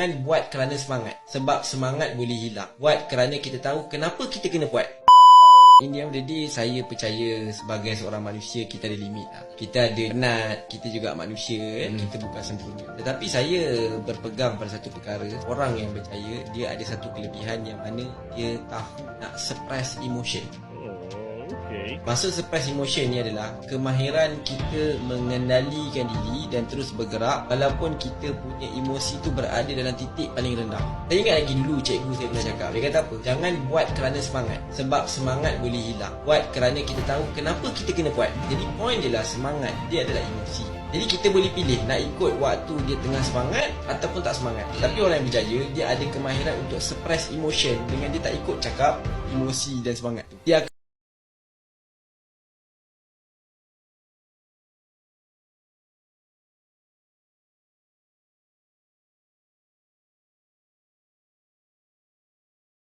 Jangan buat kerana semangat, sebab semangat boleh hilang. Buat kerana kita tahu kenapa kita kena buat. Ini yang jadi saya percaya sebagai seorang manusia kita ada limit lah. Kita ada penat, kita juga manusia kita bukan sempurna. Tetapi saya berpegang pada satu perkara, orang yang percaya dia ada satu kelebihan yang mana dia tahu nak suppress emotion. Maksud suppress emotion ni adalah kemahiran kita mengendalikan diri dan terus bergerak walaupun kita punya emosi tu berada dalam titik paling rendah. Saya ingat lagi dulu cikgu saya pernah cakap, dia kata apa? Jangan buat kerana semangat, sebab semangat boleh hilang. Buat kerana kita tahu kenapa kita kena buat. Jadi point dia lah, semangat dia adalah emosi. Jadi kita boleh pilih nak ikut waktu dia tengah semangat ataupun tak semangat. Tapi orang yang berjaya, dia ada kemahiran untuk suppress emotion dengan dia tak ikut cakap emosi dan semangat tu. Dia